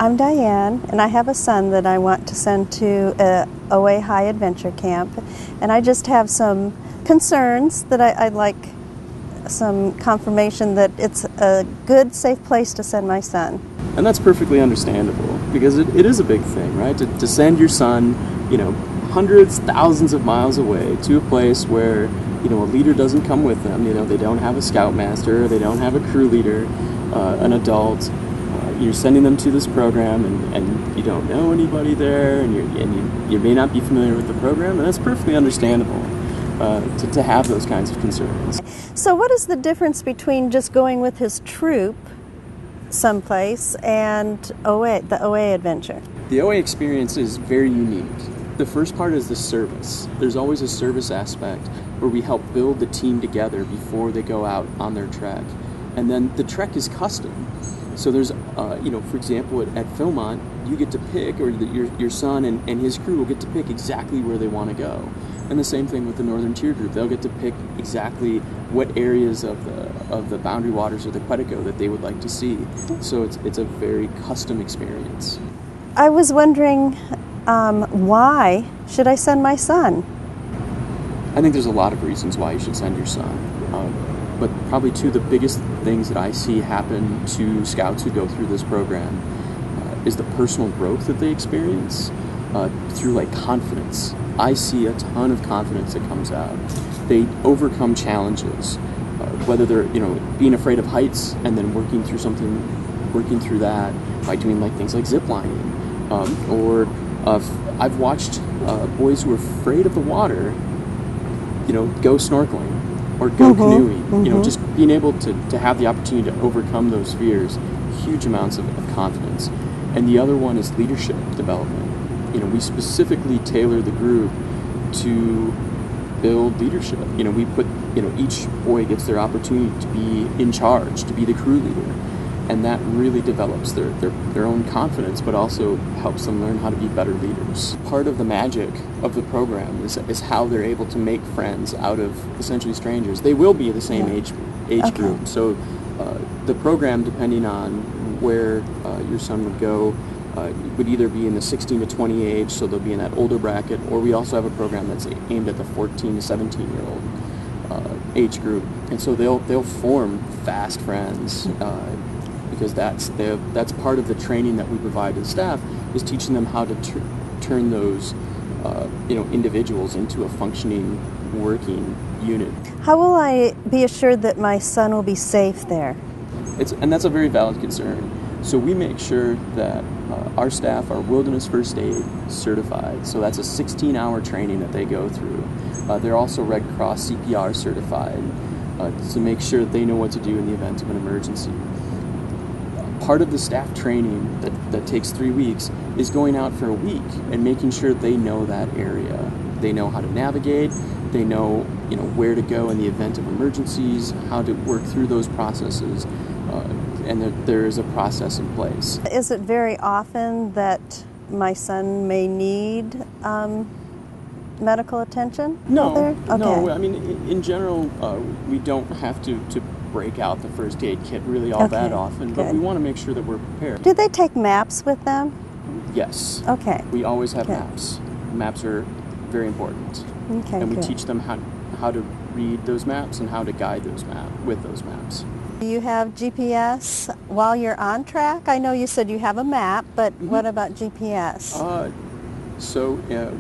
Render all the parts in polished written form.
I'm Diane, and I have a son that I want to send to OAHA Adventure Camp, and I just have some concerns that I'd like some confirmation that it's a good, safe place to send my son. And that's perfectly understandable, because it is a big thing, right? To send your son, hundreds, thousands of miles away to a place where, a leader doesn't come with them. They don't have a scoutmaster, they don't have a crew leader, an adult. You're sending them to this program, and you don't know anybody there, and you may not be familiar with the program, and that's perfectly understandable to have those kinds of concerns. So what is the difference between just going with his troop someplace and the OA adventure? The OA experience is very unique. The first part is the service. There's always a service aspect where we help build the team together before they go out on their trek. And then the trek is custom. So there's, for example, at Philmont, you get to pick, or your son and his crew will get to pick exactly where they want to go. And the same thing with the Northern Tier group. They'll get to pick exactly what areas of the boundary waters or the Quetico that they would like to see. So it's a very custom experience. I was wondering, why should I send my son? I think there's a lot of reasons why you should send your son. But probably two of the biggest things that I see happen to scouts who go through this program is the personal growth that they experience through confidence. I see a ton of confidence that comes out. They overcome challenges, whether they're being afraid of heights and then working through that by doing things like zip lining, or I've watched boys who are afraid of the water, go snorkeling or go canoeing. Just being able to have the opportunity to overcome those fears, huge amounts of confidence. And the other one is leadership development. We specifically tailor the group to build leadership. We put, each boy gets their opportunity to be in charge, to be the crew leader. And that really develops their own confidence, but also helps them learn how to be better leaders. Part of the magic of the program is how they're able to make friends out of essentially strangers. They will be the same age group. So the program, depending on where your son would go, would either be in the 16 to 20 age, so they'll be in that older bracket, or we also have a program that's aimed at the 14 to 17-year-old age group. And so they'll form fast friends. Because that's part of the training that we provide to staff, is teaching them how to turn those individuals into a functioning, working unit. How will I be assured that my son will be safe there? And that's a very valid concern. So we make sure that our staff are Wilderness First Aid certified. So that's a 16-hour training that they go through. They're also Red Cross CPR certified to make sure that they know what to do in the event of an emergency. Part of the staff training that takes 3 weeks is going out for a week and making sure they know that area. They know how to navigate, they know where to go in the event of emergencies, how to work through those processes, and there is a process in place. Is it very often that my son may need medical attention out there? Okay. No. I mean, in general, we don't have to break out the first aid kit really all that often, but we want to make sure that we're prepared. Do they take maps with them? Yes. Okay. We always have maps. Maps are very important. Okay. And we teach them how to read those maps and how to guide those with those maps. Do you have GPS while you're on track? I know you said you have a map, but what about GPS?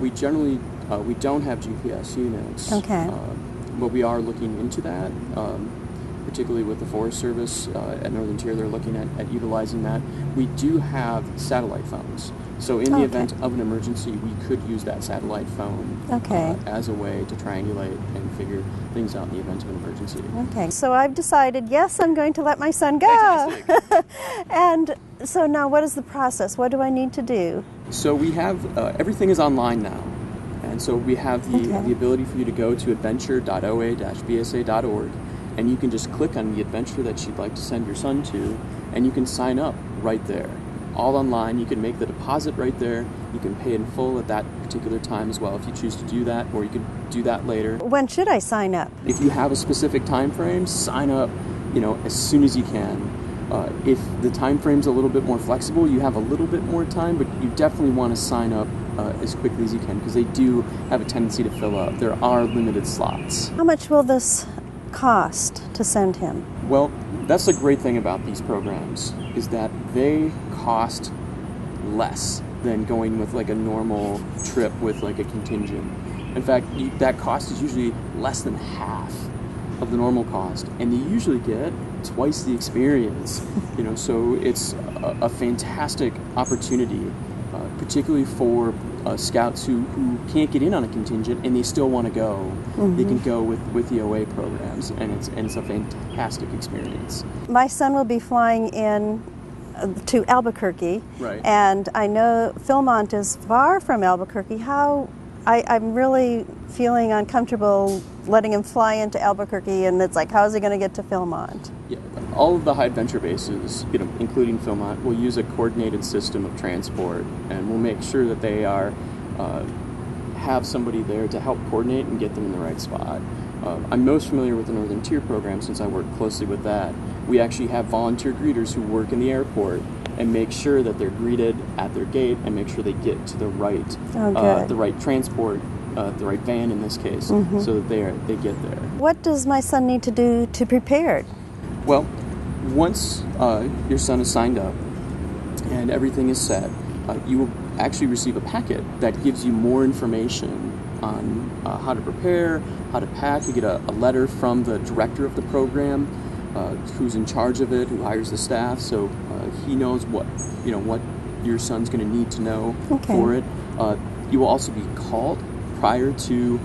We generally we don't have GPS units. Okay. But we are looking into that. Particularly with the Forest Service at Northern Tier, they're looking at utilizing that. We do have satellite phones. So in the event of an emergency, we could use that satellite phone as a way to triangulate and figure things out in the event of an emergency. Okay, so I've decided, yes, I'm going to let my son go. And so now what is the process? What do I need to do? So we have, everything is online now. And so we have the ability for you to go to adventure.oa-bsa.org. And you can just click on the adventure that you'd like to send your son to, and you can sign up right there. All online. You can make the deposit right there. You can pay in full at that particular time as well if you choose to do that, or you can do that later. When should I sign up? If you have a specific time frame, sign up, as soon as you can. If the time frame's a little bit more flexible, you have a little bit more time, but you definitely want to sign up as quickly as you can because they do have a tendency to fill up. There are limited slots. How much will this cost to send him? Well, that's the great thing about these programs is that they cost less than going with like a normal trip with like a contingent. In fact, that cost is usually less than half of the normal cost, and you usually get twice the experience. So it's a fantastic opportunity, particularly for scouts who can't get in on a contingent and they still want to go. Mm-hmm. They can go with the OA programs, and it's a fantastic experience. My son will be flying in to Albuquerque, right? And I know Philmont is far from Albuquerque. I'm really feeling uncomfortable letting him fly into Albuquerque, and it's like, how is he going to get to Philmont? Yeah, all of the high adventure bases, including Philmont, will use a coordinated system of transport, and we'll make sure that they have somebody there to help coordinate and get them in the right spot. I'm most familiar with the Northern Tier program since I work closely with that. We actually have volunteer greeters who work in the airport and make sure that they're greeted at their gate and make sure they get to the right transport, the right van in this case, mm-hmm. so that they get there. What does my son need to do to prepare? Well, once your son is signed up and everything is set, you will actually receive a packet that gives you more information on how to prepare, how to pack. You get a letter from the director of the program, who's in charge of it, who hires the staff, so he knows what your son's going to need to know for it. You will also be called prior to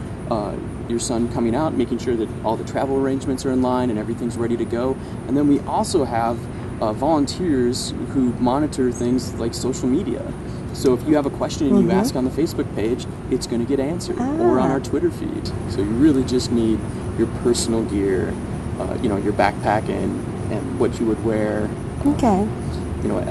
your son coming out, making sure that all the travel arrangements are in line and everything's ready to go. And then we also have volunteers who monitor things like social media. So if you have a question and you ask on the Facebook page, it's going to get answered, or on our Twitter feed. So you really just need your personal gear, your backpack and what you would wear. Okay.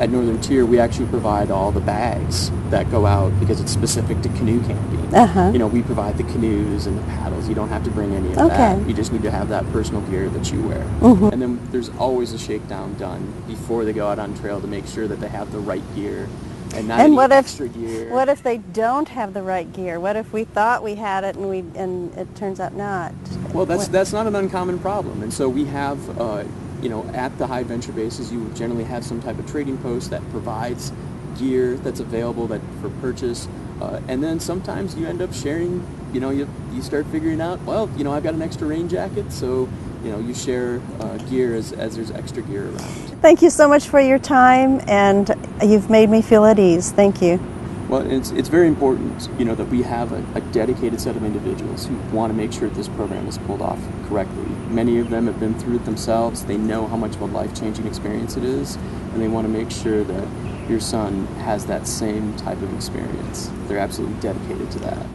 At Northern Tier, we actually provide all the bags that go out because it's specific to canoe camping. Uh-huh. We provide the canoes and the paddles. You don't have to bring any of that. You just need to have that personal gear that you wear. Mm-hmm. And then there's always a shakedown done before they go out on trail to make sure that they have the right gear and not any extra gear. What if they don't have the right gear? What if we thought we had it and it turns out not? Well, that's not an uncommon problem. And so we have at the high adventure bases, you would generally have some type of trading post that provides gear that's available for purchase. And then sometimes you end up sharing, you start figuring out, well, I've got an extra rain jacket, so, you share gear as there's extra gear around. Thank you so much for your time, and you've made me feel at ease. Thank you. Well, it's very important, that we have a dedicated set of individuals who want to make sure this program is pulled off correctly. Many of them have been through it themselves. They know how much of a life-changing experience it is, and they want to make sure that your son has that same type of experience. They're absolutely dedicated to that.